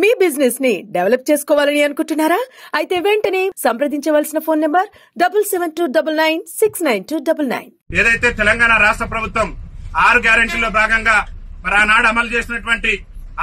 మీ business ని develop చేసుకోవాలని అనుకుంటున్నారా? అయితే వెంటనే సంప్రదించవలసిన ఫోన్ నంబర్ 7729969299. ఏదైతే తెలంగాణ రాష్ట్ర ప్రభుత్వం 6 గ్యారెంటీల్లో భాగంగా మరి ఆనాడు అమలు చేసినటువంటి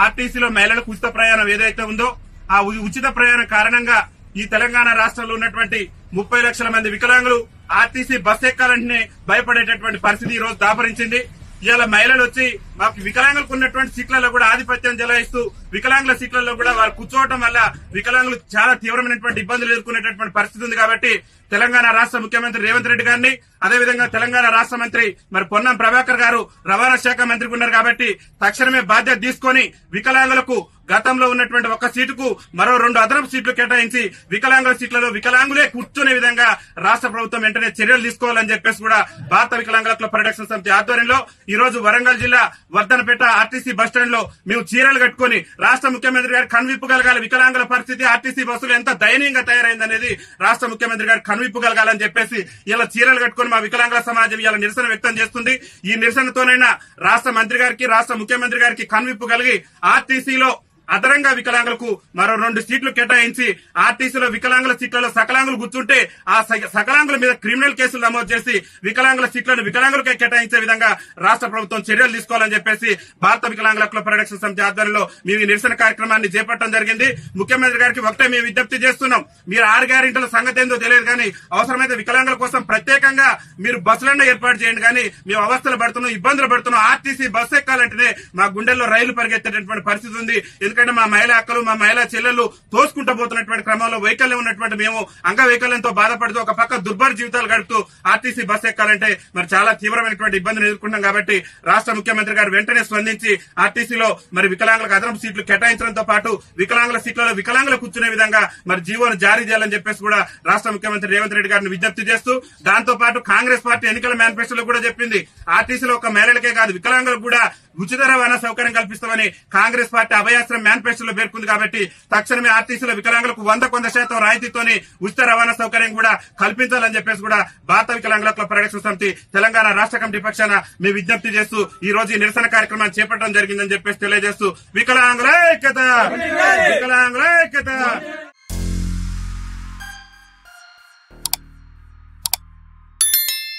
ఆర్టీసీలో మహిళలకు ఉచిత ప్రయాణం ఏదైతే ఉందో ఆ ఉచిత ప్రయాణం కారణంగా ఈ తెలంగాణ రాష్ట్రంలో ఉన్నటువంటి 30 లక్షల మంది వికలాంగులు ఆర్టీసీ బస్ ఎక్కాలంటే భయపడేటటువంటి పరిస్థితి ఈ రోజు దాపరించింది. ఇవాళ మహిళలు వచ్చి మాకు వికలాంగులకు ఉన్నటువంటి సీట్లలో కూడా ఆధిపత్యం చెలాయిస్తూ వికలాంగుల సీట్లలో కూడా వారు కూర్చోవడం వల్ల వికలాంగులు చాలా తీవ్రమైనటువంటి ఇబ్బందులు ఎదుర్కొనేటటువంటి పరిస్థితి ఉంది. కాబట్టి తెలంగాణ రాష్ట్ర ముఖ్యమంత్రి రేవంత్ రెడ్డి గారిని, అదేవిధంగా తెలంగాణ రాష్ట్ర మంత్రి మరి పొన్నం ప్రభాకర్ గారు రవాణా శాఖ మంత్రికి ఉన్నారు కాబట్టి తక్షణమే బాధ్యత తీసుకొని వికలాంగులకు గతంలో ఉన్నటువంటి ఒక సీటుకు మరో 2 అదనపు సీట్లు కేటాయించి వికలాంగుల సీట్లలో వికలాంగులే కూర్చునే విధంగా రాష్ట్ర ప్రభుత్వం వెంటనే చర్యలు తీసుకోవాలని చెప్పేసి కూడా భారత వికలాంగుల హక్కుల పరిరక్షణ సమితి ఆధ్వర్యంలో ఈ రోజు వరంగల్ జిల్లా వర్ధనపేట ఆర్టీసీ బస్టాండ్ లో మేము చీరలు కట్టుకుని రాష్ట్ర ముఖ్యమంత్రి గారు కనువిప్పగలగాలి, వికలాంగుల పరిస్థితి ఆర్టీసీ బస్సులు ఎంత దయనీయంగా తయారైందనేది రాష్ట్ర ముఖ్యమంత్రి గారు కనువిప్పగలగాలని చెప్పేసి ఇలా చీరలు కట్టుకుని మా వికలాంగుల సమాజం ఇలా నిరసన వ్యక్తం చేస్తుంది. ఈ నిరసనతోనైనా రాష్ట్ర మంత్రి గారికి, రాష్ట్ర ముఖ్యమంత్రి గారికి కనువిప్పగలిగి ఆర్టీసీలో అదనంగా వికలాంగులకు మరో 2 సీట్లు కేటాయించి ఆర్టీసీలో వికలాంగుల సీట్లలో సకలాంగులు కూర్చుంటే ఆ సకలాంగుల మీద క్రిమినల్ కేసులు నమోదు చేసి వికలాంగుల సీట్లను వికలాంగులకే కేటాయించే విధంగా రాష్ట్ర ప్రభుత్వం చర్యలు తీసుకోవాలని చెప్పేసి భారత వికలాంగుల హక్కుల పరిరక్షణ సమితి ఆధ్వర్యంలో మేము ఈ నిరసన కార్యక్రమాన్ని చేపట్టడం జరిగింది. ముఖ్యమంత్రి గారికి ఒకటే మేము విజ్ఞప్తి చేస్తున్నాం, మీరు 6 గ్యారెంటీల సంగతి ఏందో తెలియదు కానీ అవసరమైతే వికలాంగుల కోసం ప్రత్యేకంగా మీరు బస్సులన్నా ఏర్పాటు చేయండి. కానీ మేము అవస్థలు పడుతున్నాం, ఇబ్బందులు పడుతున్నాం. ఆర్టీసీ బస్సు ఎక్కాలంటేనే మా గుండెల్లో రైలు పరిగెత్తేటటువంటి పరిస్థితి ఉంది. ఎందుకంటే మా మహిళా అక్కలు, మా మహిళా చెల్లెలు తోసుకుంటూ పోతున్నటువంటి క్రమంలో వైకల్యం ఉన్నటువంటి మేము అంగవైకల్యంతో బాధపడుతూ ఒక పక్క దుర్భర జీవితాలు గడుపుతూ ఆర్టీసీ బస్సు ఎక్కాలంటే మరి చాలా తీవ్రమైనటువంటి ఇబ్బందులు ఎదుర్కొంటాం. కాబట్టి రాష్ట్ర ముఖ్యమంత్రి గారు వెంటనే స్పందించి ఆర్టీసీలో మరి వికలాంగులకు అదనపు సీట్లు కేటాయించడంతో పాటు వికలాంగుల సీట్లలో వికలాంగులు కూర్చునే విధంగా మరి జీవోను జారీ చేయాలని చెప్పేసి కూడా రాష్ట్ర ముఖ్యమంత్రి రేవంత్ రెడ్డి గారిని విజ్ఞప్తి చేస్తూ, దాంతో పాటు కాంగ్రెస్ పార్టీ ఎన్నికల మేనిఫెస్టోలో కూడా చెప్పింది ఆర్టీసీలో ఒక మహిళలకే కాదు వికలాంగులకు కూడా ఉచిత రవాణా సౌకర్యం కల్పిస్తామని కాంగ్రెస్ పార్టీ అభయాస్త్రం మేనిఫెస్టోలో పేర్కొంది. కాబట్టి తక్షణమే ఆర్టీసీలో వికలాంగులకు 100% రాయితీతోని ఉచిత రవాణా సౌకర్యం కూడా కల్పించాలని చెప్పేసి కూడా భారత వికలాంగుల హక్కుల పరిరక్షణ సమితి తెలంగాణ రాష్ట్ర కమిటీ పక్షాన మేము విజ్ఞప్తి చేస్తూ ఈ రోజు ఈ నిరసన కార్యక్రమాన్ని చేపట్టడం జరిగిందని చెప్పేసి తెలియజేస్తూ వికలాంగుల ఐక్యత.